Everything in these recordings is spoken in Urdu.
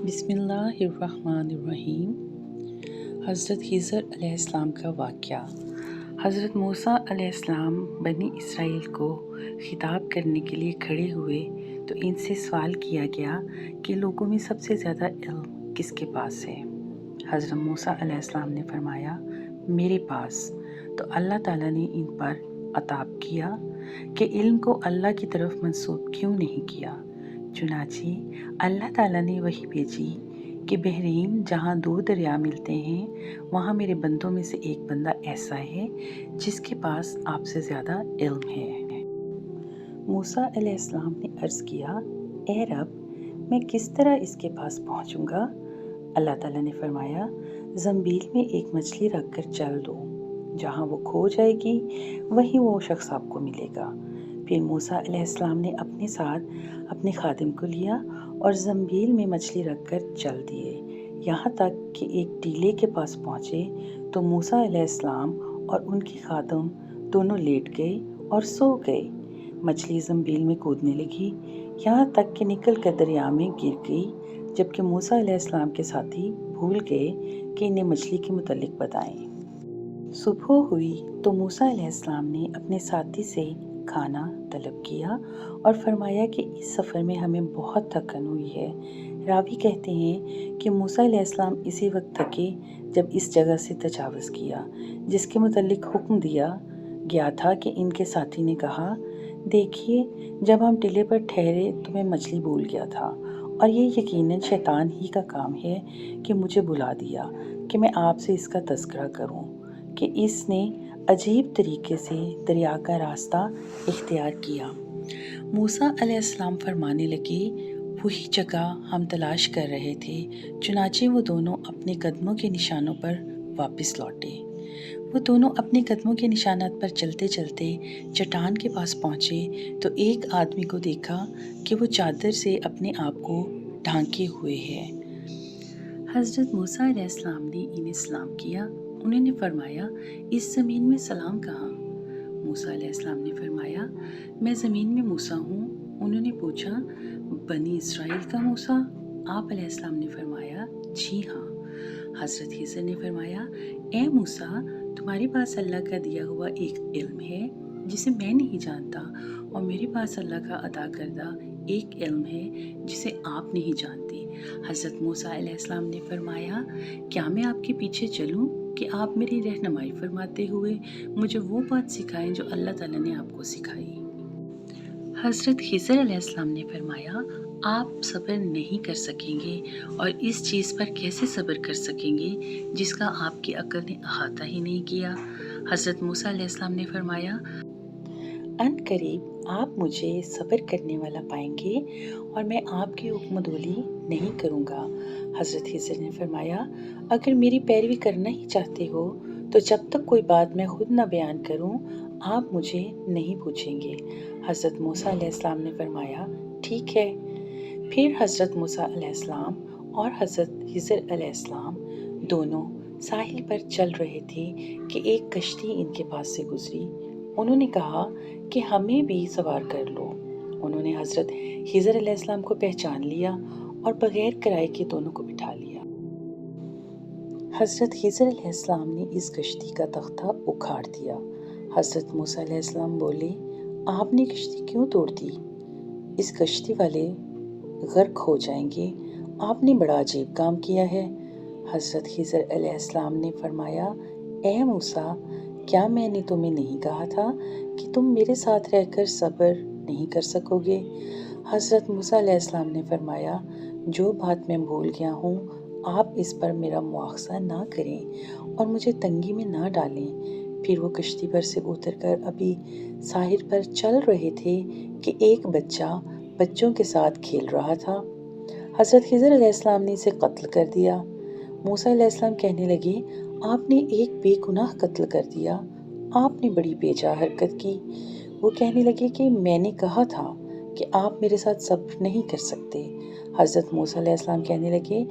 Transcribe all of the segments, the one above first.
بسم اللہ الرحمن الرحیم۔ حضرت خضر علیہ السلام کا واقعہ۔ حضرت موسیٰ علیہ السلام بنی اسرائیل کو خطاب کرنے کے لیے کھڑے ہوئے تو ان سے سوال کیا گیا کہ لوگوں میں سب سے زیادہ علم کس کے پاس ہے؟ حضرت موسیٰ علیہ السلام نے فرمایا میرے پاس۔ تو اللہ تعالیٰ نے ان پر عتاب کیا کہ علم کو اللہ کی طرف منسوب کیوں نہیں کیا؟ چنانچہ اللہ تعالیٰ نے وحی بھیجی کہ بحرین جہاں دو دریا ملتے ہیں وہاں میرے بندوں میں سے ایک بندہ ایسا ہے جس کے پاس آپ سے زیادہ علم ہے۔ موسیٰ علیہ السلام نے عرض کیا اے رب میں کس طرح اس کے پاس پہنچوں گا؟ اللہ تعالیٰ نے فرمایا زنبیل میں ایک مچھلی رکھ کر چل دو، جہاں وہ کھو جائے گی وہیں وہ شخص آپ کو ملے گا۔ پھر موسیٰ علیہ السلام نے اپنے ساتھ اپنے خادم کو لیا اور زنبیل میں مچھلی رکھ کر چل دیے، یہاں تک کہ ایک ٹیلے کے پاس پہنچے تو موسیٰ علیہ السلام اور ان کے خادم دونوں لیٹ گئے اور سو گئے۔ مچھلی زنبیل میں کودنے لگی یہاں تک کہ نکل کر دریا میں گر گئی، جبکہ موسیٰ علیہ السلام کے ساتھی بھول گئے کہ انہیں مچھلی کے متعلق بتائیں۔ صبح ہوئی تو موسیٰ علیہ السلام نے اپنے ساتھی سے کھانا طلب کیا اور فرمایا کہ اس سفر میں ہمیں بہت تھکن ہوئی ہے۔ راوی کہتے ہیں کہ موسیٰ علیہ السلام اسی وقت تھکے جب اس جگہ سے تجاوز کیا جس کے متعلق حکم دیا گیا تھا کہ ان کے ساتھی نے کہا دیکھیے جب ہم ٹلے پر ٹھہرے تو میں مچھلی بھول گیا تھا، اور یہ یقیناً شیطان ہی کا کام ہے کہ مجھے بلا دیا کہ میں آپ سے اس کا تذکرہ کروں کہ اس نے عجیب طریقے سے دریا کا راستہ اختیار کیا۔ موسیٰ علیہ السلام فرمانے لگے وہی جگہ ہم تلاش کر رہے تھے، چنانچہ وہ دونوں اپنے قدموں کے نشانوں پر واپس لوٹے۔ وہ دونوں اپنے قدموں کے نشانات پر چلتے چلتے چٹان کے پاس پہنچے تو ایک آدمی کو دیکھا کہ وہ چادر سے اپنے آپ کو ڈھانکے ہوئے ہے۔ حضرت موسیٰ علیہ السلام نے انہیں سلام کیا۔ انہوں نے فرمایا اس زمین میں سلام کہاں؟ موسیٰ علیہ السلام نے فرمایا میں زمین میں موسیٰ ہوں۔ انہوں نے پوچھا بنی اسرائیل کا موسیٰ؟ آپ علیہ السلام نے فرمایا جی ہاں۔ حضرت خضر نے فرمایا اے موسیٰ تمہارے پاس اللہ کا دیا ہوا ایک علم ہے جسے میں نہیں جانتا، اور میرے پاس اللہ کا عطا کردہ ایک علم ہے جسے آپ نہیں جانتے۔ حضرت موسیٰ علیہ السلام نے فرمایا کیا میں آپ کے پیچھے چلوں کہ آپ میری رہنمائی فرماتے ہوئے مجھے وہ بات سکھائیں جو اللہ تعالیٰ نے آپ کو سکھائی؟ حضرت خضر علیہ السلام نے فرمایا آپ صبر نہیں کر سکیں گے، اور اس چیز پر کیسے صبر کر سکیں گے جس کا آپ کی عقل نے احاطہ ہی نہیں کیا؟ حضرت موسیٰ علیہ السلام نے فرمایا ان قریب آپ مجھے صبر کرنے والا پائیں گے اور میں آپ کی حکم دولی نہیں کروں گا۔ حضرت خضر نے فرمایا اگر میری پیروی کرنا ہی چاہتے ہو تو جب تک کوئی بات میں خود نہ بیان کروں آپ مجھے نہیں پوچھیں گے۔ حضرت موسیٰ علیہ السلام نے فرمایا ٹھیک ہے۔ پھر حضرت موسیٰ علیہ السلام اور حضرت خضر علیہ السلام دونوں ساحل پر چل رہے تھے کہ ایک کشتی ان کے پاس سے گزری۔ انہوں نے کہا کہ ہمیں بھی سوار کر لو۔ انہوں نے حضرت خضر علیہ السلام کو پہچان لیا اور بغیر کرائے کے دونوں کو بٹھا لیا۔ حضرت خضر علیہ السلام نے اس کشتی کا تختہ اکھاڑ دیا۔ حضرت موسیٰ علیہ السلام بولے آپ نے کشتی کیوں توڑ دی؟ اس کشتی والے غرق ہو جائیں گے، آپ نے بڑا عجیب کام کیا ہے۔ حضرت خضر علیہ السلام نے فرمایا اے موسیٰ کیا میں نے تمہیں نہیں کہا تھا کہ تم میرے ساتھ رہ کر صبر نہیں کر سکو گے؟ حضرت موسیٰ علیہ السلام نے فرمایا جو بات میں بھول گیا ہوں آپ اس پر میرا مواخذہ نہ کریں اور مجھے تنگی میں نہ ڈالیں۔ پھر وہ کشتی پر سے اتر کر ابھی ساحل پر چل رہے تھے کہ ایک بچہ بچوں کے ساتھ کھیل رہا تھا۔ حضرت خضر علیہ السلام نے اسے قتل کر دیا۔ موسیٰ علیہ السلام کہنے لگے آپ نے ایک بے گناہ قتل کر دیا، آپ نے بڑی بیجا حرکت کی۔ وہ کہنے لگے کہ میں نے کہا تھا کہ آپ میرے ساتھ صبر نہیں کر سکتے۔ حضرت موسیٰ علیہ السلام کہنے لگے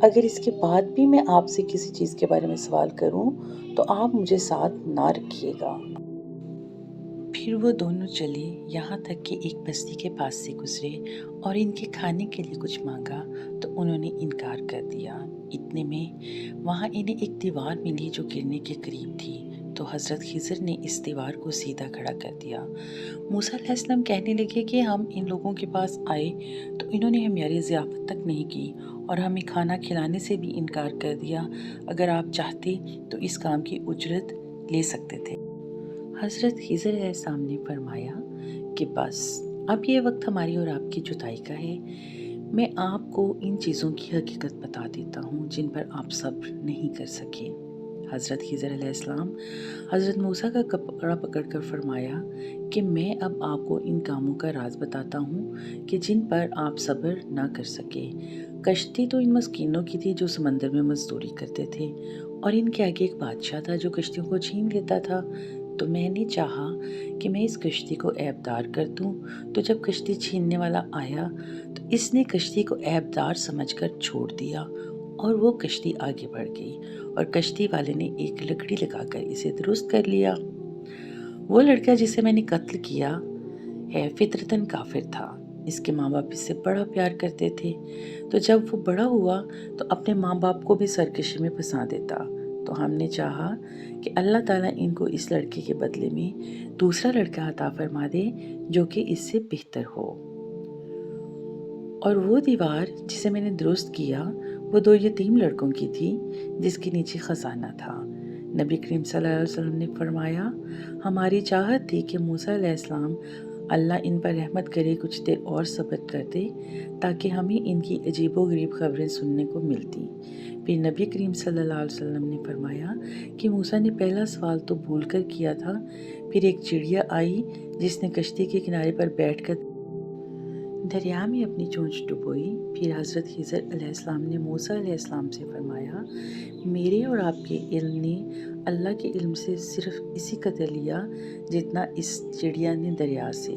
اگر اس کے بعد بھی میں آپ سے کسی چیز کے بارے میں سوال کروں تو آپ مجھے ساتھ نہ رکھیے گا۔ پھر وہ دونوں چلے یہاں تک کہ ایک بستی کے پاس سے گزرے اور ان کے کھانے کے لیے کچھ مانگا تو انہوں نے انکار کر دیا۔ اتنے میں وہاں انہیں ایک دیوار ملی جو گرنے کے قریب تھی، تو حضرت خضر نے اس دیوار کو سیدھا کھڑا کر دیا۔ موسیٰ علیہ السلام کہنے لگے کہ ہم ان لوگوں کے پاس آئے تو انہوں نے ہماری ضیافت تک نہیں کی اور ہمیں کھانا کھلانے سے بھی انکار کر دیا۔ اگر آپ چاہتے تو اس کام کی اجرت لے سکتے تھے۔ حضرت خضر علیہ السلام نے فرمایا کہ بس اب یہ وقت ہماری اور آپ کی جدائی کا ہے۔ میں آپ کو ان چیزوں کی حقیقت بتا دیتا ہوں جن پر آپ صبر نہیں کر سکے۔ حضرت خضر علیہ السلام حضرت موسیٰ کا کپڑا پکڑ کر فرمایا کہ میں اب آپ کو ان کاموں کا راز بتاتا ہوں کہ جن پر آپ صبر نہ کر سکے۔ کشتی تو ان مسکینوں کی تھی جو سمندر میں مزدوری کرتے تھے، اور ان کے آگے ایک بادشاہ تھا جو کشتیوں کو چھین لیتا تھا۔ تو میں نے چاہا کہ میں اس کشتی کو عیب دار کر دوں، تو جب کشتی چھیننے والا آیا تو اس نے کشتی کو عیب دار سمجھ کر چھوڑ دیا، اور وہ کشتی آگے بڑھ گئی، اور کشتی والے نے ایک لکڑی لگا کر اسے درست کر لیا۔ وہ لڑکا جسے میں نے قتل کیا ہے فطرتاً کافر تھا۔ اس کے ماں باپ اس سے بڑا پیار کرتے تھے، تو جب وہ بڑا ہوا تو اپنے ماں باپ کو بھی سرکشی میں پھنسا دیتا۔ تو ہم نے چاہا کہ اللہ تعالیٰ ان کو اس لڑکے کے بدلے میں دوسرا لڑکا عطا فرما دے جو کہ اس سے بہتر ہو۔ اور وہ دیوار جسے میں نے درست کیا وہ 2 یتیم لڑکوں کی تھی جس کے نیچے خزانہ تھا۔ نبی کریم صلی اللہ علیہ وسلم نے فرمایا، ہماری چاہت تھی کہ موسیٰ علیہ السلام اللہ ان پر رحمت کرے کچھ دیر اور صبر کرتے تاکہ ہمیں ان کی عجیب و غریب خبریں سننے کو ملتی۔ پھر نبی کریم صلی اللہ علیہ وسلم نے فرمایا کہ موسیٰ نے پہلا سوال تو بھول کر کیا تھا، پھر ایک چڑیا آئی جس نے کشتی کے کنارے پر بیٹھ کر دریا میں اپنی چونچ ڈبوئی۔ پھر حضرت خضر علیہ السلام نے موسیٰ علیہ السلام سے فرمایا، میرے اور آپ کے علم نے اللہ کے علم سے صرف اسی قدر لیا جتنا اس چڑیا نے دریا سے۔